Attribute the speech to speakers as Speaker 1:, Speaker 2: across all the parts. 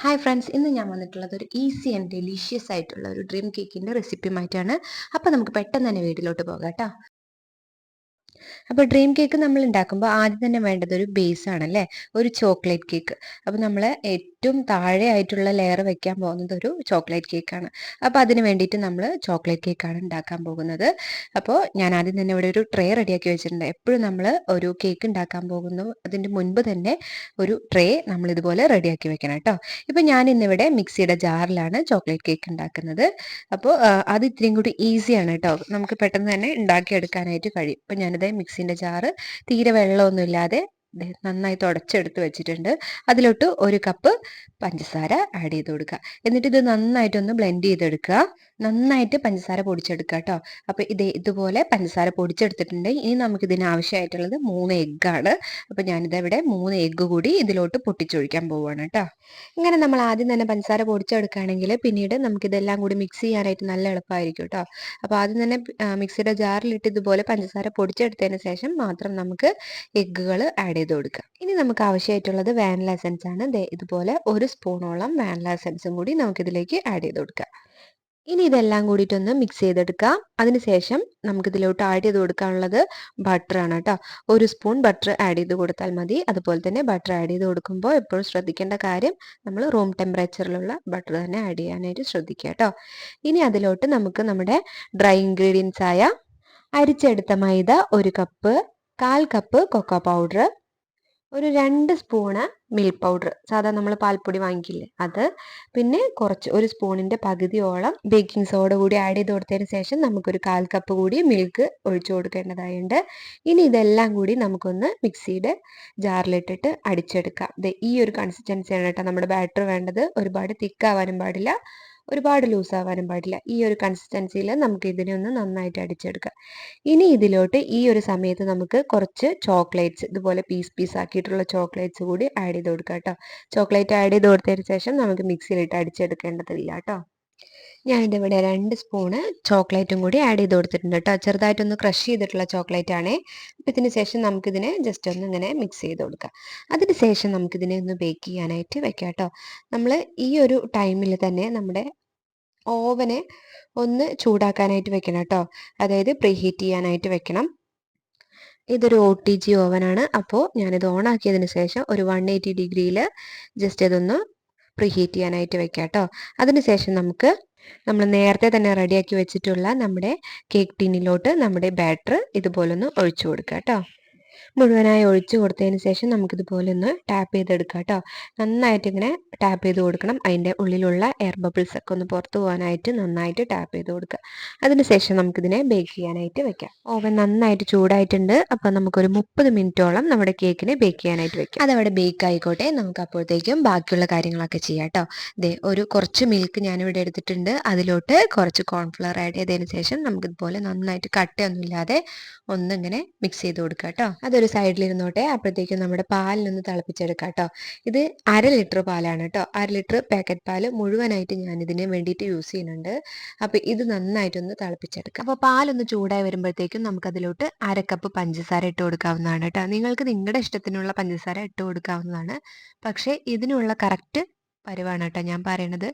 Speaker 1: Hi friends, ഇന്ന് ഞാൻ വന്നിട്ടുള്ളത് ഒരു ഈസി ആൻഡ് ഡെലീഷ്യസ് ആയിട്ടുള്ള ഒരു ഡ്രീം കേക്കിൻ്റെ റെസിപ്പിയുമായിട്ടാണ്. അപ്പോൾ നമുക്ക് പെട്ടെന്ന് തന്നെ വീട്ടിലോട്ട് പോകാം കേട്ടോ. അപ്പോൾ ഡ്രീം കേക്ക് നമ്മൾ ഉണ്ടാക്കുമ്പോൾ ആദ്യം തന്നെ വേണ്ടത് ഒരു ബേസ് ആണല്ലേ, ഒരു ചോക്ലേറ്റ് കേക്ക്. അപ്പോൾ നമ്മൾ ഏറ്റവും താഴെ ആയിട്ടുള്ള ലെയർ വെക്കാൻ പോകുന്നത് ഒരു ചോക്ലേറ്റ് കേക്കാണ്. അപ്പോൾ അതിന് വേണ്ടിയിട്ട് നമ്മൾ ചോക്ലേറ്റ് കേക്കാണ് ഉണ്ടാക്കാൻ പോകുന്നത്. അപ്പോൾ ഞാൻ ആദ്യം തന്നെ ഇവിടെ ഒരു ട്രേ റെഡിയാക്കി വെച്ചിട്ടുണ്ട്. എപ്പോഴും നമ്മൾ ഒരു കേക്ക് ഉണ്ടാക്കാൻ പോകുന്നു അതിൻ്റെ മുൻപ് തന്നെ ഒരു ട്രേ നമ്മൾ ഇതുപോലെ റെഡിയാക്കി വെക്കണം കേട്ടോ. ഇപ്പോൾ ഞാൻ ഇന്നിവിടെ മിക്സിയുടെ ജാറിലാണ് ചോക്ലേറ്റ് കേക്ക് ഉണ്ടാക്കുന്നത്. അപ്പോൾ അത് ഇത്രയും കൂടി ഈസിയാണ് കേട്ടോ, നമുക്ക് പെട്ടെന്ന് തന്നെ ഉണ്ടാക്കിയെടുക്കാനായിട്ട് കഴിയും. അപ്പോൾ ഞാനിത് മിക്സിൻ്റെ ജാറ് തീരെ വെള്ളമൊന്നും ഇല്ലാതെ നന്നായി തുടച്ചെടുത്ത് വെച്ചിട്ടുണ്ട്. അതിലോട്ട് 1 കപ്പ് പഞ്ചസാര ആഡ് ചെയ്ത് കൊടുക്കുക. എന്നിട്ട് ഇത് നന്നായിട്ടൊന്ന് ബ്ലെൻഡ് ചെയ്തെടുക്കുക. നന്നായിട്ട് പഞ്ചസാര പൊടിച്ചെടുക്കുക കേട്ടോ. അപ്പോൾ ഇതുപോലെ പഞ്ചസാര പൊടിച്ചെടുത്തിട്ടുണ്ട്. ഇനി നമുക്ക് ഇതിന് ആവശ്യമായിട്ടുള്ളത് 3 എഗ്ഗാണ്. അപ്പോൾ ഞാനിത് ഇവിടെ 3 എഗ്ഗ് കൂടി ഇതിലോട്ട് പൊട്ടിച്ചൊഴിക്കാൻ പോവുകയാണ് കേട്ടോ. ഇങ്ങനെ നമ്മൾ ആദ്യം തന്നെ പഞ്ചസാര പൊടിച്ചെടുക്കുകയാണെങ്കിൽ പിന്നീട് നമുക്കിതെല്ലാം കൂടി മിക്സ് ചെയ്യാനായിട്ട് നല്ല എളുപ്പമായിരിക്കും കേട്ടോ. അപ്പോൾ ആദ്യം തന്നെ മിക്സിയുടെ ജാറിലിട്ട് ഇതുപോലെ പഞ്ചസാര പൊടിച്ചെടുത്തതിന് ശേഷം മാത്രം നമുക്ക് എഗ്ഗുകൾ ആഡ് ചെയ്ത് കൊടുക്കുക. ഇനി നമുക്ക് ആവശ്യമായിട്ടുള്ളത് വാനില എസൻസ് ആണ്. ഇതുപോലെ 1 സ്പൂണോളം വാനില എസൻസും കൂടി നമുക്കിതിലേക്ക് ആഡ് ചെയ്ത് കൊടുക്കുക. ഇനി ഇതെല്ലാം കൂടിയിട്ടൊന്ന് മിക്സ് ചെയ്തെടുക്കാം. അതിനുശേഷം നമുക്കിതിലോട്ട് ആഡ് ചെയ്ത് കൊടുക്കാനുള്ളത് ബട്ടറാണ് കേട്ടോ. 1 സ്പൂൺ ബട്ടർ ആഡ് ചെയ്ത് കൊടുത്താൽ മതി. അതുപോലെ തന്നെ ബട്ടർ ആഡ് ചെയ്ത് കൊടുക്കുമ്പോൾ എപ്പോഴും ശ്രദ്ധിക്കേണ്ട കാര്യം നമ്മൾ റൂം ടെമ്പറേച്ചറിലുള്ള ബട്ടർ തന്നെ ആഡ് ചെയ്യാനായിട്ട് ശ്രദ്ധിക്കുക കേട്ടോ. ഇനി അതിലോട്ട് നമുക്ക് നമ്മുടെ ഡ്രൈ ഇൻഗ്രീഡിയൻസ് ആയ അരിച്ചെടുത്ത മൈദ 1 കപ്പ്, 1/4 കപ്പ് കൊക്കോ പൗഡർ, ഒരു 2 സ്പൂണ് മിൽക്ക് പൗഡർ, സാധാ നമ്മൾ പാൽപ്പൊടി വാങ്ങിക്കില്ലേ അത്, പിന്നെ കുറച്ച് 1 സ്പൂണിൻ്റെ പകുതിയോളം ബേക്കിംഗ് സോഡ കൂടി ആഡ് ചെയ്ത് കൊടുത്തതിന് ശേഷം നമുക്കൊരു 1/4 കപ്പ് കൂടി മിൽക്ക് ഒഴിച്ചു കൊടുക്കേണ്ടതായുണ്ട്. ഇനി ഇതെല്ലാം കൂടി നമുക്കൊന്ന് മിക്സിയുടെ ജാറിലിട്ടിട്ട് അടിച്ചെടുക്കാം. ഈ ഒരു കൺസിസ്റ്റൻസിയാണ് കേട്ടോ നമ്മുടെ ബാറ്റർ വേണ്ടത്. ഒരുപാട് തിക്കാവാനും പാടില്ല, ഒരുപാട് ലൂസ് ആവാനും പാടില്ല. ഈ ഒരു കൺസിസ്റ്റൻസിയിൽ നമുക്ക് ഇതിനെ ഒന്ന് നന്നായിട്ട് അടിച്ചെടുക്കാം. ഇനി ഇതിലോട്ട് ഈ ഒരു സമയത്ത് നമുക്ക് കുറച്ച് ചോക്ലേറ്റ്സ്, ഇതുപോലെ പീസ് ആക്കിയിട്ടുള്ള ചോക്ലേറ്റ്സ് കൂടി ആഡ് ചെയ്ത് കൊടുക്കാം കേട്ടോ. ചോക്ലേറ്റ് ആഡ് ചെയ്ത് കൊടുത്തതിന് ശേഷം നമുക്ക് മിക്സിയിലിട്ട് അടിച്ചെടുക്കേണ്ടതില്ല കേട്ടോ. ഞാനിതിവിടെ 2 സ്പൂണ് ചോക്ലേറ്റും കൂടി ആഡ് ചെയ്ത് കൊടുത്തിട്ടുണ്ട് കേട്ടോ. ചെറുതായിട്ടൊന്ന് ക്രഷ് ചെയ്തിട്ടുള്ള ചോക്ലേറ്റ് ആണേ. അപ്പം ഇതിന് ശേഷം നമുക്കിതിനെ ജസ്റ്റ് ഒന്ന് ഇങ്ങനെ മിക്സ് ചെയ്ത് കൊടുക്കാം. അതിന് ശേഷം നമുക്കിതിനെ ഒന്ന് ബേക്ക് ചെയ്യാനായിട്ട് വെക്കാം കേട്ടോ. നമ്മൾ ഈ ഒരു ടൈമിൽ തന്നെ നമ്മുടെ ഓവനെ ഒന്ന് ചൂടാക്കാനായിട്ട് വെക്കണം കേട്ടോ. അതായത് പ്രീഹീറ്റ് ചെയ്യാനായിട്ട് വെക്കണം. ഇതൊരു OTG ഓവനാണ്. അപ്പോൾ ഞാനിത് ഓൺ ആക്കിയതിന് ശേഷം ഒരു 180 ഡിഗ്രിയിൽ ജസ്റ്റ് ഇതൊന്ന് പ്രീഹീറ്റ് ചെയ്യാനായിട്ട് വെക്കാം കേട്ടോ. അതിനുശേഷം നമ്മൾ നേരത്തെ തന്നെ റെഡിയാക്കി വെച്ചിട്ടുള്ള നമ്മുടെ കേക്ക് ടിന്നിലോട്ട് നമ്മുടെ ബാറ്റർ ഇതുപോലൊന്ന് ഒഴിച്ചു കൊടുക്കുക കേട്ടോ. മുഴുവനായി ഒഴിച്ചു കൊടുത്തതിന് ശേഷം നമുക്കിതുപോലെ ഒന്ന് ടാപ്പ് ചെയ്തെടുക്കാം കേട്ടോ. നന്നായിട്ട് ഇങ്ങനെ ടാപ്പ് ചെയ്ത് കൊടുക്കണം. അതിൻ്റെ ഉള്ളിലുള്ള എയർ ബബിൾസ് ഒക്കെ ഒന്ന് പുറത്തു പോകാനായിട്ട് നന്നായിട്ട് ടാപ്പ് ചെയ്ത് കൊടുക്കുക. അതിനുശേഷം നമുക്കിതിനെ ബേക്ക് ചെയ്യാനായിട്ട് വെക്കാം. ഓവൻ നന്നായിട്ട് ചൂടായിട്ടുണ്ട്. അപ്പോൾ നമുക്കൊരു 30 മിനിറ്റോളം നമ്മുടെ കേക്കിനെ ബേക്ക് ചെയ്യാനായിട്ട് വെക്കാം. അതവിടെ ബേക്ക് ആയിക്കോട്ടെ. നമുക്ക് അപ്പോഴത്തേക്കും ബാക്കിയുള്ള കാര്യങ്ങളൊക്കെ ചെയ്യാം കേട്ടോ. കുറച്ച് മിൽക്ക് ഞാനിവിടെ എടുത്തിട്ടുണ്ട്. അതിലോട്ട് കുറച്ച് കോൺഫ്ലവർ ആഡ് ചെയ്തതിന് ശേഷം നമുക്കിതുപോലെ നന്നായിട്ട് കട്ടയൊന്നുമില്ലാതെ ഒന്നിങ്ങനെ മിക്സ് ചെയ്ത് കൊടുക്കുക കേട്ടോ. അതൊരു സൈഡിലിരുന്നോട്ടെ. അപ്പോഴത്തേക്കും നമ്മുടെ പാലിനൊന്ന് തിളപ്പിച്ചെടുക്കാം കേട്ടോ. ഇത് 1/2 ലിറ്റർ പാലാണ് കേട്ടോ. 1/2 ലിറ്റർ പാക്കറ്റ് പാല് മുഴുവനായിട്ട് ഞാൻ ഇതിന് വേണ്ടിയിട്ട് യൂസ് ചെയ്യുന്നുണ്ട്. അപ്പോൾ ഇത് നന്നായിട്ടൊന്ന് തിളപ്പിച്ചെടുക്കാം. അപ്പോൾ പാലൊന്ന് ചൂടായി വരുമ്പോഴത്തേക്കും നമുക്കതിലോട്ട് 1/2 കപ്പ് പഞ്ചസാര ഇട്ട് കൊടുക്കാവുന്നതാണ് കേട്ടോ. നിങ്ങൾക്ക് നിങ്ങളുടെ ഇഷ്ടത്തിനുള്ള പഞ്ചസാര ഇട്ട് കൊടുക്കാവുന്നതാണ്. പക്ഷേ ഇതിനുള്ള കറക്റ്റ് പരുവാണ് കേട്ടോ ഞാൻ പറയണത്.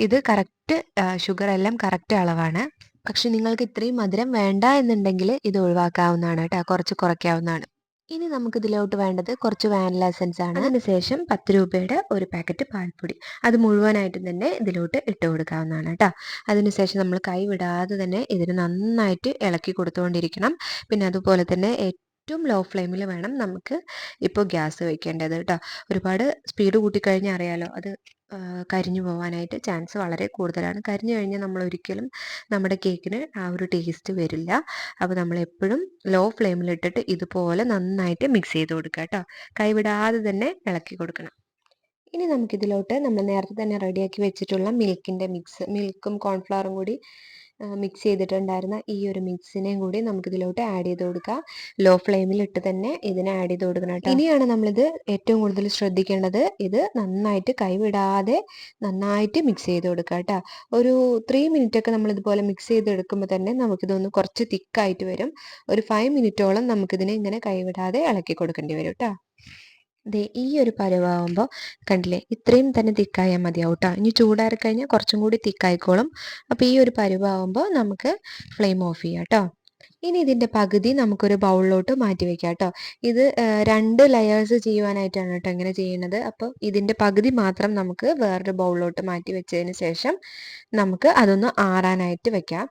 Speaker 1: ഇത് കറക്റ്റ് ഷുഗർ എല്ലാം കറക്റ്റ് അളവാണ്. പക്ഷെ നിങ്ങൾക്ക് ഇത്രയും മധുരം വേണ്ട എന്നുണ്ടെങ്കിൽ ഇത് ഒഴിവാക്കാവുന്നതാണ് കേട്ടോ, കുറച്ച് കുറയ്ക്കാവുന്നതാണ്. ഇനി നമുക്ക് ഇതിലോട്ട് വേണ്ടത് കുറച്ച് വാനില എസൻസ് ആണ്. അതിനുശേഷം 10 രൂപയുടെ ഒരു പാക്കറ്റ് പാൽപ്പൊടി, അത് മുഴുവനായിട്ടും തന്നെ ഇതിലോട്ട് ഇട്ട് കൊടുക്കാവുന്നതാണ് കേട്ടോ. അതിനുശേഷം നമ്മൾ കൈ വിടാതെ തന്നെ ഇതിന് നന്നായിട്ട് ഇളക്കി കൊടുത്തുകൊണ്ടിരിക്കണം. പിന്നെ അതുപോലെ തന്നെ ഏറ്റവും ലോ ഫ്ലെയിമിൽ വേണം നമുക്ക് ഇപ്പോൾ ഗ്യാസ് വയ്ക്കേണ്ടത് കേട്ടോ. ഒരുപാട് സ്പീഡ് കൂട്ടിക്കഴിഞ്ഞാൽ അറിയാലോ, അത് കരിഞ്ഞു പോകാനായിട്ട് ചാൻസ് വളരെ കൂടുതലാണ്. കരിഞ്ഞു കഴിഞ്ഞാൽ നമ്മൾ ഒരിക്കലും നമ്മുടെ കേക്കിന് ആ ഒരു ടേസ്റ്റ് വരില്ല. അപ്പോൾ നമ്മൾ എപ്പോഴും ലോ ഫ്ലെയിമിലിട്ടിട്ട് ഇതുപോലെ നന്നായിട്ട് മിക്സ് ചെയ്ത് കൊടുക്കുക കേട്ടോ. കൈവിടാതെ തന്നെ ഇളക്കി കൊടുക്കണം. ഇനി നമുക്കിതിലോട്ട് നമ്മൾ നേരത്തെ തന്നെ റെഡിയാക്കി വെച്ചിട്ടുള്ള മിൽക്കും കോൺഫ്ലവറും കൂടി മിക്സ് ചെയ്തിട്ടുണ്ടായിരുന്ന ഈ ഒരു മിക്സിനെയും കൂടി നമുക്കിതിലോട്ട് ആഡ് ചെയ്ത് കൊടുക്കാം. ലോ ഫ്ലെയിമിലിട്ട് തന്നെ ഇതിനെ ആഡ് ചെയ്ത് കൊടുക്കണം കേട്ടോ. ഇനിയാണ് നമ്മളിത് ഏറ്റവും കൂടുതൽ ശ്രദ്ധിക്കേണ്ടത്. ഇത് നന്നായിട്ട് കൈവിടാതെ നന്നായിട്ട് മിക്സ് ചെയ്ത് കൊടുക്കുക കേട്ടോ. ഒരു 3 മിനിറ്റ് ഒക്കെ നമ്മളിതുപോലെ മിക്സ് ചെയ്തെടുക്കുമ്പോൾ തന്നെ നമുക്കിതൊന്ന് കുറച്ച് തിക്കായിട്ട് വരും. ഒരു 5 മിനിറ്റോളം നമുക്കിതിനെ ഇങ്ങനെ കൈവിടാതെ ഇളക്കി കൊടുക്കേണ്ടി വരും കേട്ടോ. ദേ ഈ ഒരു പരുവാകുമ്പോൾ കണ്ടില്ലേ, ഇത്രയും തന്നെ തിക്കായാൽ മതിയാവും കേട്ടോ. ഇനി ചൂടാറി കഴിഞ്ഞാൽ കുറച്ചും കൂടി തിക്കായിക്കോളും. അപ്പോൾ ഈ ഒരു പരുവാകുമ്പോൾ നമുക്ക് ഫ്ലെയിം ഓഫ് ചെയ്യാം കേട്ടോ. ഇനി ഇതിൻ്റെ പകുതി നമുക്കൊരു ബൗളിലോട്ട് മാറ്റി വെക്കാം കേട്ടോ. ഇത് 2 ലെയേഴ്സ് ചെയ്യുവാനായിട്ടാണ് കേട്ടോ ഇങ്ങനെ ചെയ്യുന്നത്. അപ്പോൾ ഇതിൻ്റെ പകുതി മാത്രം നമുക്ക് വേറൊരു ബൗളിലോട്ട് മാറ്റി വെച്ചതിന് ശേഷം നമുക്ക് അതൊന്ന് ആറാനായിട്ട് വെക്കാം.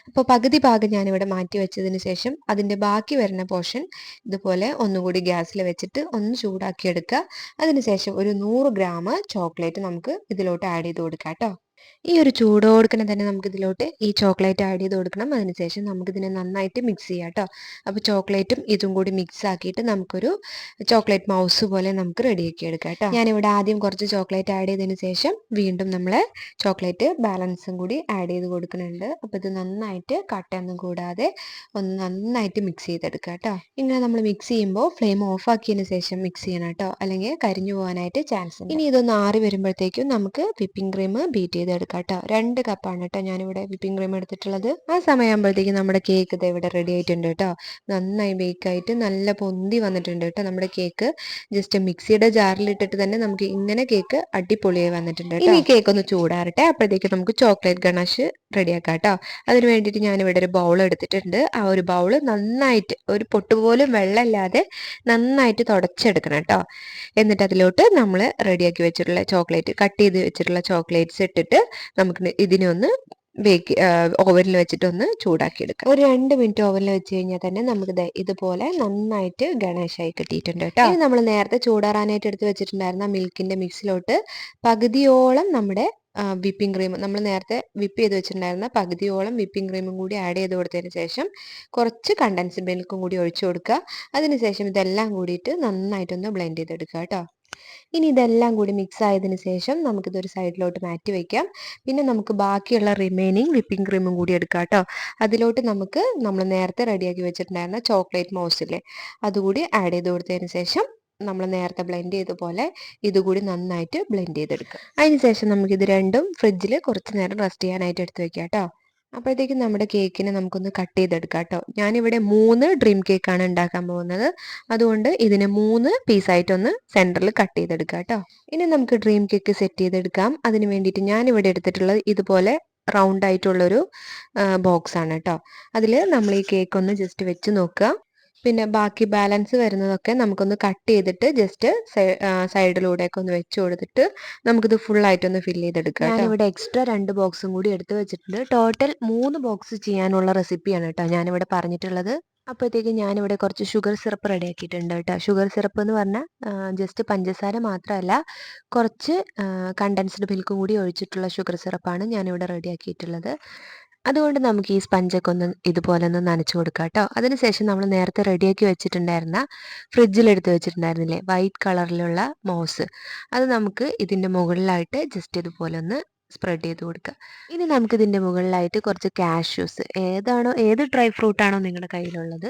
Speaker 1: അപ്പോൾ പകുതി ഭാഗം ഞാനിവിടെ മാറ്റി വെച്ചതിന് ശേഷം അതിൻ്റെ ബാക്കി വരുന്ന പോർഷൻ ഇതുപോലെ ഒന്നുകൂടി ഗ്യാസിൽ വെച്ചിട്ട് ഒന്ന് ചൂടാക്കി എടുക്കുക. അതിനുശേഷം ഒരു 100 ഗ്രാം ചോക്ലേറ്റ് നമുക്ക് ഇതിലോട്ട് ആഡ് ചെയ്ത് കൊടുക്കാം കേട്ടോ. ഈ ഒരു ചൂടോടുക്കനെ തന്നെ നമുക്ക് ഇതിലോട്ട് ഈ ചോക്ലേറ്റ് ആഡ് ചെയ്ത് കൊടുക്കണം. അതിനുശേഷം നമുക്കിതിനെ നന്നായിട്ട് മിക്സ് ചെയ്യാം കേട്ടോ. അപ്പോൾ ചോക്ലേറ്റും ഇതും കൂടി മിക്സ് ആക്കിയിട്ട് നമുക്കൊരു ചോക്ലേറ്റ് മൗസ് പോലെ നമുക്ക് റെഡിയാക്കി എടുക്കാം കേട്ടോ. ഞാനിവിടെ ആദ്യം കുറച്ച് ചോക്ലേറ്റ് ആഡ് ചെയ്തതിന് ശേഷം വീണ്ടും നമ്മൾ ചോക്ലേറ്റ് ബാലൻസും കൂടി ആഡ് ചെയ്ത് കൊടുക്കുന്നുണ്ട്. അപ്പോൾ ഇത് നന്നായിട്ട് കട്ടയൊന്നും കൂടാതെ ഒന്ന് നന്നായിട്ട് മിക്സ് ചെയ്തെടുക്കുക കേട്ടോ. ഇങ്ങനെ നമ്മൾ മിക്സ് ചെയ്യുമ്പോൾ ഫ്ലെയിം ഓഫ് ആക്കിയതിന് ശേഷം മിക്സ് ചെയ്യണം കേട്ടോ, അല്ലെങ്കിൽ കരിഞ്ഞു പോകാനായിട്ട് ചാൻസ് ഉണ്ട്. ഇനി ഇതൊന്ന് ആറി വരുമ്പോഴത്തേക്കും നമുക്ക് വിപ്പിംഗ് ക്രീം ബീറ്റ് ചെയ്തെടുക്കാം കേട്ടോ. 2 കപ്പാണ് കേട്ടോ ഞാനിവിടെ വിപ്പിംഗ് ക്രീം എടുത്തിട്ടുള്ളത്. ആ സമയമാകുമ്പോഴത്തേക്കും നമ്മുടെ കേക്ക് ഇത് ഇവിടെ റെഡി ആയിട്ടുണ്ട് കേട്ടോ. നന്നായി ബേക്കായിട്ട് നല്ല പൊന്തി വന്നിട്ടുണ്ട് കേട്ടോ നമ്മുടെ കേക്ക്. ജസ്റ്റ് മിക്സിയുടെ ജാറിലിട്ടിട്ട് തന്നെ നമുക്ക് ഇങ്ങനെ കേക്ക് അടിപൊളിയായി വന്നിട്ടുണ്ട്. ഇനി കേക്ക് ഒന്ന് ചൂടാറട്ടെ, അപ്പോഴത്തേക്ക് നമുക്ക് ചോക്ലേറ്റ് ഗണാഷ് റെഡിയാക്കാം കേട്ടോ. അതിന് വേണ്ടിയിട്ട് ഞാനിവിടെ ഒരു ബൗൾ എടുത്തിട്ടുണ്ട്. ആ ഒരു ബൗൾ നന്നായിട്ട് ഒരു പൊട്ട് പോലും വെള്ളമില്ലാതെ നന്നായിട്ട് തുടച്ചെടുക്കണം കേട്ടോ. എന്നിട്ട് അതിലോട്ട് നമ്മൾ റെഡിയാക്കി വെച്ചിട്ടുള്ള ചോക്ലേറ്റ്, കട്ട് ചെയ്ത് വെച്ചിട്ടുള്ള ചോക്ലേറ്റ്സ് ഇട്ടിട്ട് നമുക്ക് ഇതിനെ ഒന്ന് ഓവനിൽ വെച്ചിട്ടൊന്ന് ചൂടാക്കി എടുക്കാം. ഒരു 2 മിനിറ്റ് ഓവനിൽ വെച്ച് കഴിഞ്ഞാൽ തന്നെ നമുക്ക് ഇതുപോലെ നന്നായിട്ട് ഗണേശായി കിട്ടിയിട്ടുണ്ട് കേട്ടോ. ഇനി നമ്മൾ നേരത്തെ ചൂടാറാനായിട്ട് എടുത്ത് വെച്ചിട്ടുണ്ടായിരുന്ന മിൽക്കിന്റെ മിക്സിലോട്ട് പകുതിയോളം നമ്മുടെ വിപ്പിംഗ് ക്രീം, നമ്മൾ നേരത്തെ വിപ്പ് ചെയ്ത് വെച്ചിട്ടുണ്ടായിരുന്ന പകുതിയോളം വിപ്പിംഗ് ക്രീമും കൂടി ആഡ് ചെയ്ത് കൊടുത്തതിന് ശേഷം കുറച്ച് കണ്ടൻസ്ഡ് മിൽക്കും കൂടി ഒഴിച്ചു കൊടുക്കുക. അതിനുശേഷം ഇതെല്ലാം കൂടിയിട്ട് നന്നായിട്ടൊന്ന് ബ്ലെൻഡ് ചെയ്തെടുക്കുക കേട്ടോ. ഇനി ഇതെല്ലാം കൂടി മിക്സ് ആയതിനു ശേഷം നമുക്കിതൊരു സൈഡിലോട്ട് മാറ്റി വയ്ക്കാം. പിന്നെ നമുക്ക് ബാക്കിയുള്ള റിമൈനിങ് വിപ്പിംഗ് ക്രീമും കൂടി എടുക്കാം കേട്ടോ. അതിലോട്ട് നമുക്ക് നമ്മൾ നേരത്തെ റെഡിയാക്കി വെച്ചിട്ടുണ്ടായിരുന്ന ചോക്ലേറ്റ് മൗസില്ലേ, അതുകൂടി ആഡ് ചെയ്ത് കൊടുത്തതിന് ശേഷം നമ്മൾ നേരത്തെ ബ്ലെൻഡ് ചെയ്ത പോലെ ഇതുകൂടി നന്നായിട്ട് ബ്ലെൻഡ് ചെയ്തെടുക്കുക. അതിനുശേഷം നമുക്കിത് രണ്ടും ഫ്രിഡ്ജിൽ കുറച്ച് നേരം റെസ്റ്റ് ചെയ്യാനായിട്ട് എടുത്ത് വെക്കാം കേട്ടോ. അപ്പോഴത്തേക്കും നമ്മുടെ കേക്കിനെ നമുക്കൊന്ന് കട്ട് ചെയ്തെടുക്കാം കേട്ടോ. ഞാനിവിടെ 3 ഡ്രീം കേക്കാണ് ഉണ്ടാക്കാൻ പോകുന്നത്. അതുകൊണ്ട് ഇതിനെ 3 പീസായിട്ടൊന്ന് സെൻറ്ററിൽ കട്ട് ചെയ്തെടുക്കാം കേട്ടോ. ഇനി നമുക്ക് ഡ്രീം കേക്ക് സെറ്റ് ചെയ്തെടുക്കാം. അതിന് വേണ്ടിയിട്ട് ഞാനിവിടെ എടുത്തിട്ടുള്ളത് ഇതുപോലെ റൗണ്ട് ആയിട്ടുള്ളൊരു ബോക്സ് ആണ് കേട്ടോ. അതിൽ നമ്മൾ ഈ കേക്ക് ഒന്ന് ജസ്റ്റ് വെച്ച് നോക്കുക. പിന്നെ ബാക്കി ബാലൻസ് വരുന്നതൊക്കെ നമുക്കൊന്ന് കട്ട് ചെയ്തിട്ട് ജസ്റ്റ് സൈഡിലൂടെയൊക്കെ ഒന്ന് വെച്ച് കൊടുത്തിട്ട് നമുക്കിത് ഫുള്ളായിട്ടൊന്ന് ഫില്ല് ചെയ്തെടുക്കാം. ഞാനിവിടെ എക്സ്ട്രാ 2 ബോക്സും കൂടി എടുത്ത് വെച്ചിട്ടുണ്ട്. ടോട്ടൽ 3 ബോക്സ് ചെയ്യാനുള്ള റെസിപ്പിയാണ് കേട്ടോ ഞാനിവിടെ പറഞ്ഞിട്ടുള്ളത്. അപ്പോഴത്തേക്ക് ഞാനിവിടെ കുറച്ച് ഷുഗർ സിറപ്പ് റെഡിയാക്കിയിട്ടുണ്ട് കേട്ടോ. ഷുഗർ സിറപ്പ് എന്ന് പറഞ്ഞാൽ ജസ്റ്റ് പഞ്ചസാര മാത്രമല്ല, കുറച്ച് കണ്ടൻസ്ഡ് മിൽക്കും കൂടി ഒഴിച്ചിട്ടുള്ള ഷുഗർ സിറപ്പാണ് ഞാനിവിടെ റെഡിയാക്കിയിട്ടുള്ളത്. അതുകൊണ്ട് നമുക്ക് ഈ സ്പഞ്ചൊക്കെ ഒന്ന് ഇതുപോലെ ഒന്ന് നനച്ചു കൊടുക്കാം കേട്ടോ. അതിനുശേഷം നമ്മൾ നേരത്തെ റെഡിയാക്കി വെച്ചിട്ടുണ്ടായിരുന്ന ഫ്രിഡ്ജിലെടുത്ത് വെച്ചിട്ടുണ്ടായിരുന്നില്ലേ വൈറ്റ് കളറിലുള്ള മോസ്, അത് നമുക്ക് ഇതിൻ്റെ മുകളിലായിട്ട് ജസ്റ്റ് ഇതുപോലെ ഒന്ന് സ്പ്രെഡ് ചെയ്ത് കൊടുക്കുക. ഇനി നമുക്കിതിൻ്റെ മുകളിലായിട്ട് കുറച്ച് കാഷ്യൂസ്, ഏത് ഡ്രൈ ഫ്രൂട്ടാണോ നിങ്ങളുടെ കയ്യിലുള്ളത്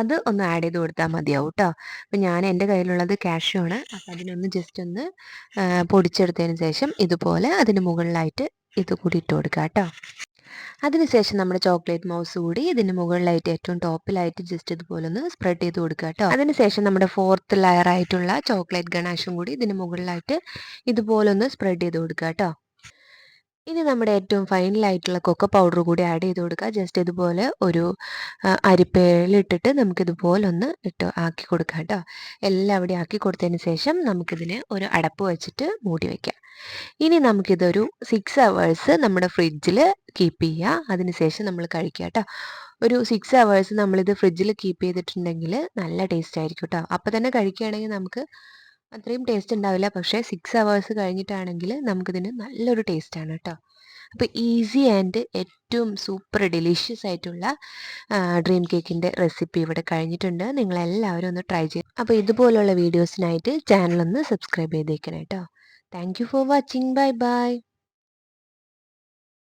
Speaker 1: അത് ഒന്ന് ആഡ് ചെയ്ത് കൊടുത്താൽ മതിയാവും കേട്ടോ. അപ്പം ഞാൻ എൻ്റെ കയ്യിലുള്ളത് കാഷ്യൂ ആണ്. അപ്പം അതിനൊന്ന് ജസ്റ്റ് ഒന്ന് പൊടിച്ചെടുത്തതിന് ശേഷം ഇതുപോലെ അതിന് മുകളിലായിട്ട് ഇത് കൂടി ഇട്ട് കൊടുക്കുക കേട്ടോ. അതിനുശേഷം നമ്മുടെ ചോക്ലേറ്റ് മൗസ് കൂടി ഇതിന് മുകളിലായിട്ട് ഏറ്റവും ടോപ്പിലായിട്ട് ജസ്റ്റ് ഇതുപോലെ ഒന്ന് സ്പ്രെഡ് ചെയ്ത് കൊടുക്കുക കേട്ടോ. അതിനുശേഷം നമ്മുടെ 4th ലെയർ ആയിട്ടുള്ള ചോക്ലേറ്റ് ഗണാഷും കൂടി ഇതിന് മുകളിലായിട്ട് ഇതുപോലെ ഒന്ന് സ്പ്രെഡ് ചെയ്ത് കൊടുക്കുക കേട്ടോ. ഇനി നമ്മുടെ ഏറ്റവും ഫൈനലായിട്ടുള്ള കൊക്കോ പൗഡർ കൂടി ആഡ് ചെയ്ത് കൊടുക്കുക. ജസ്റ്റ് ഇതുപോലെ ഒരു അരിപ്പയിലിട്ടിട്ട് നമുക്കിതുപോലെ ഒന്ന് ആക്കി കൊടുക്കാം കേട്ടോ. എല്ലാം അവിടെ ആക്കി കൊടുത്തതിന് ശേഷം നമുക്കിതിനെ ഒരു അടപ്പ് വെച്ചിട്ട് മൂടി വയ്ക്കാം. ഇനി നമുക്കിതൊരു 6 അവേഴ്സ് നമ്മുടെ ഫ്രിഡ്ജിൽ കീപ്പ് ചെയ്യുക. അതിനുശേഷം നമ്മൾ കഴിക്കുക കേട്ടോ. ഒരു 6 അവേഴ്സ് നമ്മളിത് ഫ്രിഡ്ജിൽ കീപ്പ് ചെയ്തിട്ടുണ്ടെങ്കിൽ നല്ല ടേസ്റ്റ് ആയിരിക്കും കേട്ടോ. അപ്പോൾ തന്നെ കഴിക്കുകയാണെങ്കിൽ നമുക്ക് അത്രയും ടേസ്റ്റ് ഉണ്ടാവില്ല. പക്ഷേ 6 അവേഴ്സ് കഴിഞ്ഞിട്ടാണെങ്കിൽ നമുക്കിതിന് നല്ലൊരു ടേസ്റ്റാണ് കേട്ടോ. അപ്പോൾ ഈസി ആൻഡ് ഏറ്റവും സൂപ്പർ ഡെലീഷ്യസ് ആയിട്ടുള്ള ഡ്രീം കേക്കിൻ്റെ റെസിപ്പി ഇവിടെ കഴിഞ്ഞിട്ടുണ്ട്. നിങ്ങളെല്ലാവരും ഒന്ന് ട്രൈ ചെയ്യും. അപ്പോൾ ഇതുപോലുള്ള വീഡിയോസിനായിട്ട് ചാനലൊന്ന് സബ്സ്ക്രൈബ് ചെയ്തേക്കണം കേട്ടോ. Thank you for watching. Bye bye.